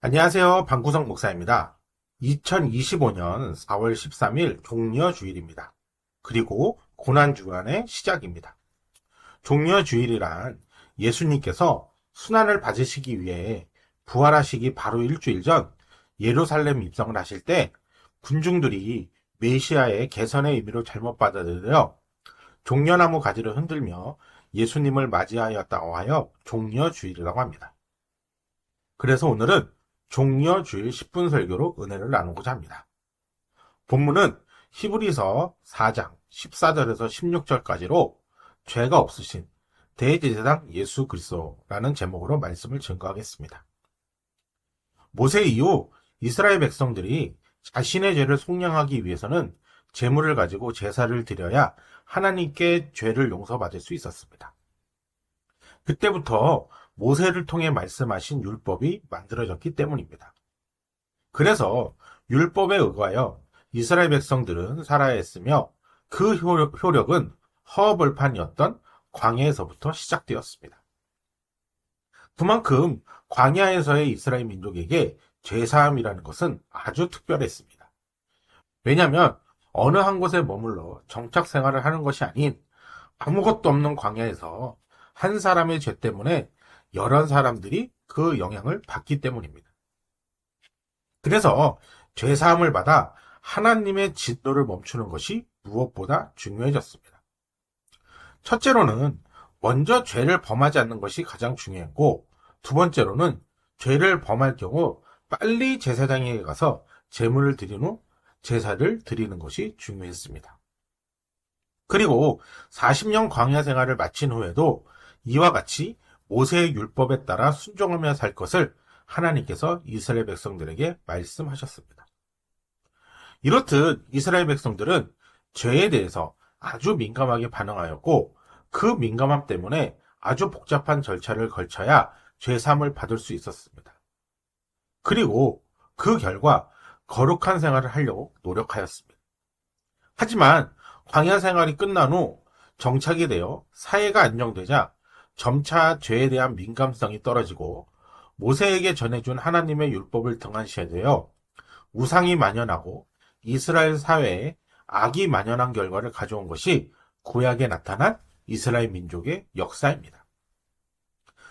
안녕하세요. 방구석 목사입니다. 2025년 4월 13일 종려주일입니다. 그리고 고난주간의 시작입니다. 종려주일이란 예수님께서 순환을 받으시기 위해 부활하시기 바로 일주일 전 예루살렘 입성을 하실 때 군중들이 메시아의 개선의 의미로 잘못 받아들여 종려나무 가지를 흔들며 예수님을 맞이하였다고 하여 종려주일이라고 합니다. 그래서 오늘은 종려주일 10분 설교로 은혜를 나누고자 합니다. 본문은 히브리서 4장 14절에서 16절까지로 죄가 없으신 대제사장 예수 그리스도라는 제목으로 말씀을 증거하겠습니다. 모세 이후 이스라엘 백성들이 자신의 죄를 속량하기 위해서는 제물을 가지고 제사를 드려야 하나님께 죄를 용서받을 수 있었습니다. 그때부터 모세를 통해 말씀하신 율법이 만들어졌기 때문입니다. 그래서 율법에 의하여 이스라엘 백성들은 살아야 했으며 그 효력은 허허벌판이었던 광야에서부터 시작되었습니다. 그만큼 광야에서의 이스라엘 민족에게 죄사함이라는 것은 아주 특별했습니다. 왜냐하면 어느 한 곳에 머물러 정착 생활을 하는 것이 아닌 아무것도 없는 광야에서 한 사람의 죄 때문에 여러 사람들이 그 영향을 받기 때문입니다. 그래서 죄사함을 받아 하나님의 진노를 멈추는 것이 무엇보다 중요해졌습니다. 첫째로는 먼저 죄를 범하지 않는 것이 가장 중요했고, 두 번째로는 죄를 범할 경우 빨리 제사장에게 가서 제물을 드린 후 제사를 드리는 것이 중요했습니다. 그리고 40년 광야 생활을 마친 후에도 이와 같이 모세의 율법에 따라 순종하며 살 것을 하나님께서 이스라엘 백성들에게 말씀하셨습니다. 이렇듯 이스라엘 백성들은 죄에 대해서 아주 민감하게 반응하였고, 그 민감함 때문에 아주 복잡한 절차를 걸쳐야 죄사함을 받을 수 있었습니다. 그리고 그 결과 거룩한 생활을 하려고 노력하였습니다. 하지만 광야 생활이 끝난 후 정착이 되어 사회가 안정되자 점차 죄에 대한 민감성이 떨어지고 모세에게 전해준 하나님의 율법을 등한시하게 되어 우상이 만연하고 이스라엘 사회에 악이 만연한 결과를 가져온 것이 구약에 나타난 이스라엘 민족의 역사입니다.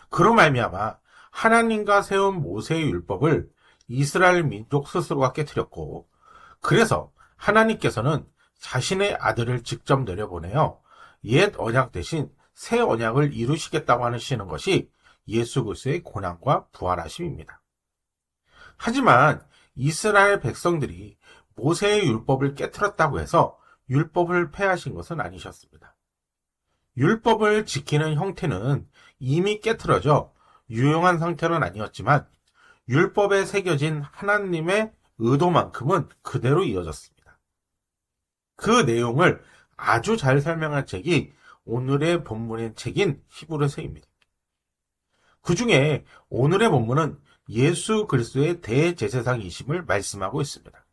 그로 말미암아 하나님과 세운 모세의 율법을 이스라엘 민족 스스로가 깨뜨렸고, 그래서 하나님께서는 자신의 아들을 직접 내려보내어 옛 언약 대신 새 언약을 이루시겠다고 하시는 것이 예수 그리스도의 고난과 부활하심입니다. 하지만 이스라엘 백성들이 모세의 율법을 깨뜨렸다고 해서 율법을 폐하신 것은 아니셨습니다. 율법을 지키는 형태는 이미 깨트러져 유용한 상태는 아니었지만 율법에 새겨진 하나님의 의도만큼은 그대로 이어졌습니다. 그 내용을 아주 잘 설명한 책이 오늘의 본문의 책인 히브리서입니다. 그 중에 오늘의 본문은 예수 그리스도의 대제사장이심을 말씀하고 있습니다.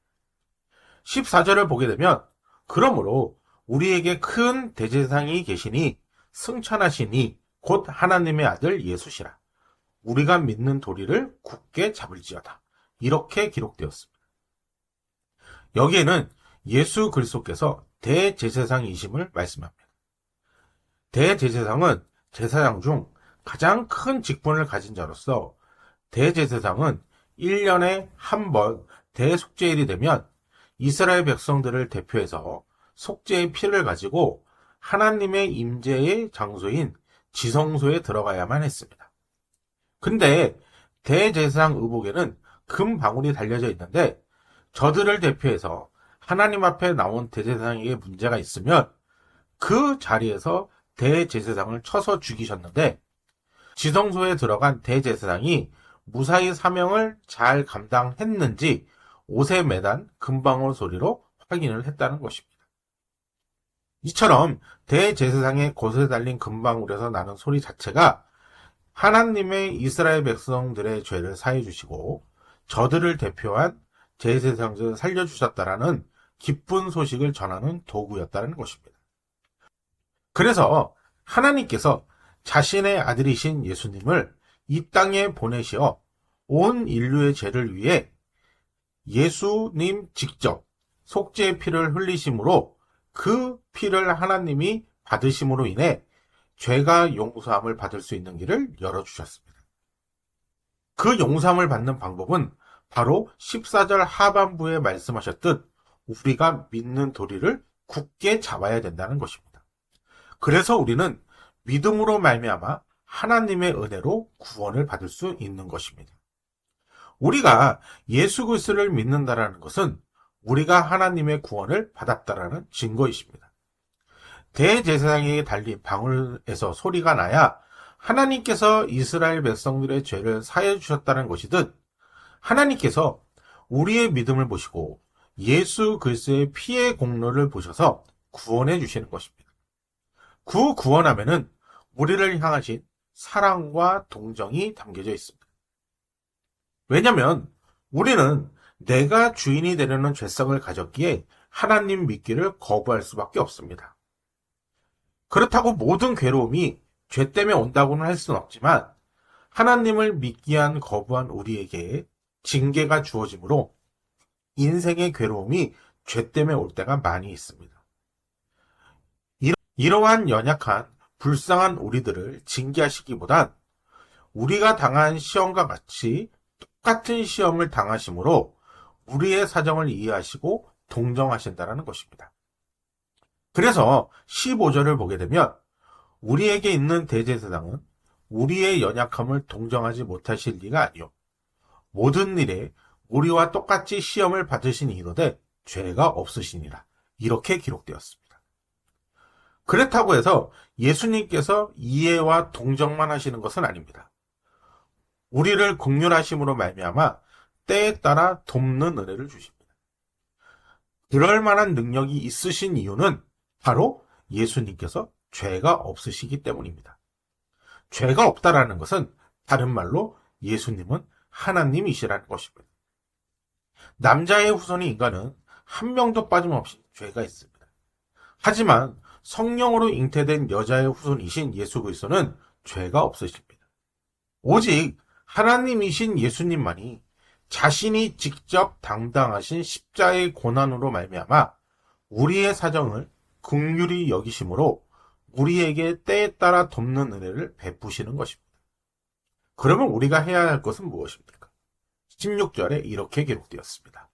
14절을 보게 되면 그러므로 우리에게 큰 대제사장이 계시니 승천하시니 곧 하나님의 아들 예수시라. 우리가 믿는 도리를 굳게 잡을지어다. 이렇게 기록되었습니다. 여기에는 예수 그리스도께서 대제사장이심을 말씀합니다. 대제사장은 제사장 중 가장 큰 직분을 가진 자로서 대제사장은 1년에 한 번 대속죄일이 되면 이스라엘 백성들을 대표해서 속죄의 피를 가지고 하나님의 임재의 장소인 지성소에 들어가야만 했습니다. 근데 대제사장 의복에는 금 방울이 달려져 있는데 저들을 대표해서 하나님 앞에 나온 대제사장에게 문제가 있으면 그 자리에서 대제사장을 쳐서 죽이셨는데, 지성소에 들어간 대제사장이 무사히 사명을 잘 감당했는지 옷에 매단 금방울 소리로 확인을 했다는 것입니다. 이처럼 대제사장의 곳에 달린 금방울에서 나는 소리 자체가 하나님의 이스라엘 백성들의 죄를 사해 주시고 저들을 대표한 제사장을 살려주셨다라는 기쁜 소식을 전하는 도구였다는 것입니다. 그래서 하나님께서 자신의 아들이신 예수님을 이 땅에 보내시어 온 인류의 죄를 위해 예수님 직접 속죄의 피를 흘리심으로 그 피를 하나님이 받으심으로 인해 죄가 용서함을 받을 수 있는 길을 열어주셨습니다. 그 용서함을 받는 방법은 바로 14절 하반부에 말씀하셨듯 우리가 믿는 도리를 굳게 잡아야 된다는 것입니다. 그래서 우리는 믿음으로 말미암아 하나님의 은혜로 구원을 받을 수 있는 것입니다. 우리가 예수 그리스도를 믿는다라는 것은 우리가 하나님의 구원을 받았다라는 증거이십니다. 대제사장에게 달린 방울에서 소리가 나야 하나님께서 이스라엘 백성들의 죄를 사해 주셨다는 것이듯 하나님께서 우리의 믿음을 보시고 예수 그리스도의 피의 공로를 보셔서 구원해 주시는 것입니다. 그 구원하면은 우리를 향하신 사랑과 동정이 담겨져 있습니다. 왜냐하면 우리는 내가 주인이 되려는 죄성을 가졌기에 하나님 믿기를 거부할 수밖에 없습니다. 그렇다고 모든 괴로움이 죄 때문에 온다고는 할 수는 없지만 하나님을 믿기 위한 거부한 우리에게 징계가 주어지므로 인생의 괴로움이 죄 때문에 올 때가 많이 있습니다. 이러한 연약한 불쌍한 우리들을 징계하시기보단 우리가 당한 시험과 같이 똑같은 시험을 당하심으로 우리의 사정을 이해하시고 동정하신다는 것입니다. 그래서 15절을 보게 되면 우리에게 있는 대제사장은 우리의 연약함을 동정하지 못하실 리가 아니요 모든 일에 우리와 똑같이 시험을 받으시니 이르되 죄가 없으시니라 이렇게 기록되었습니다. 그렇다고 해서 예수님께서 이해와 동정만 하시는 것은 아닙니다. 우리를 긍휼하심으로 말미암아 때에 따라 돕는 은혜를 주십니다. 그럴 만한 능력이 있으신 이유는 바로 예수님께서 죄가 없으시기 때문입니다. 죄가 없다라는 것은 다른 말로 예수님은 하나님이시라는 것입니다. 남자의 후손인 인간은 한 명도 빠짐없이 죄가 있습니다. 하지만 성령으로 잉태된 여자의 후손이신 예수 그리스도는 죄가 없으십니다. 오직 하나님이신 예수님만이 자신이 직접 당당하신 십자의 고난으로 말미암아 우리의 사정을 긍휼히 여기심으로 우리에게 때에 따라 돕는 은혜를 베푸시는 것입니다. 그러면 우리가 해야 할 것은 무엇입니까? 16절에 이렇게 기록되었습니다.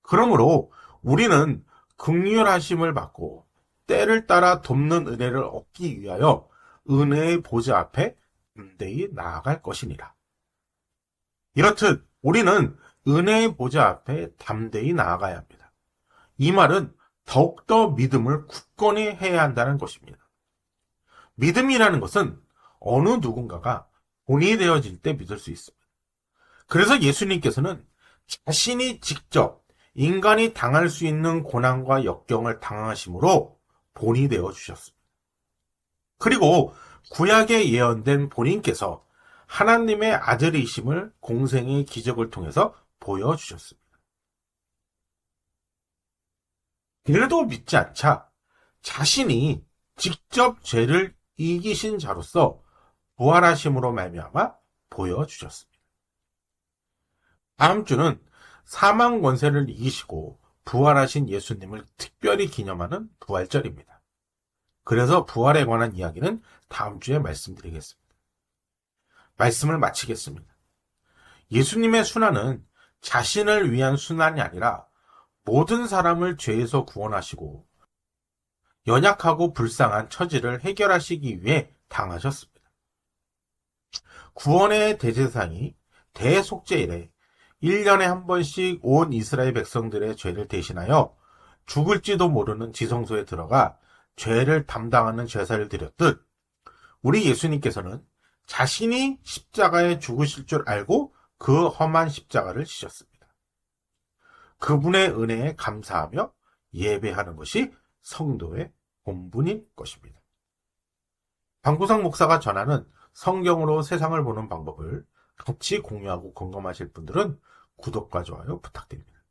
그러므로 우리는 긍휼하심을 받고 때를 따라 돕는 은혜를 얻기 위하여 은혜의 보좌 앞에 담대히 나아갈 것이니라. 이렇듯 우리는 은혜의 보좌 앞에 담대히 나아가야 합니다. 이 말은 더욱더 믿음을 굳건히 해야 한다는 것입니다. 믿음이라는 것은 어느 누군가가 본이 되어질 때 믿을 수 있습니다. 그래서 예수님께서는 자신이 직접 인간이 당할 수 있는 고난과 역경을 당하심으로 본이 되어 주셨습니다. 그리고 구약에 예언된 본인께서 하나님의 아들이심을 공생의 기적을 통해서 보여주셨습니다. 그래도 믿지 않자 자신이 직접 죄를 이기신 자로서 부활하심으로 말미암아 보여주셨습니다. 다음 주는 사망 권세를 이기시고 부활하신 예수님을 특별히 기념하는 부활절입니다. 그래서 부활에 관한 이야기는 다음 주에 말씀드리겠습니다. 말씀을 마치겠습니다. 예수님의 순환은 자신을 위한 순환이 아니라 모든 사람을 죄에서 구원하시고 연약하고 불쌍한 처지를 해결하시기 위해 당하셨습니다. 구원의 대제사장이 대속죄일에 1년에 한 번씩 온 이스라엘 백성들의 죄를 대신하여 죽을지도 모르는 지성소에 들어가 죄를 담당하는 제사를 드렸듯 우리 예수님께서는 자신이 십자가에 죽으실 줄 알고 그 험한 십자가를 지셨습니다. 그분의 은혜에 감사하며 예배하는 것이 성도의 본분인 것입니다. 방구석 목사가 전하는 성경으로 세상을 보는 방법을 같이 공유하고 공감하실 분들은 구독과 좋아요 부탁드립니다.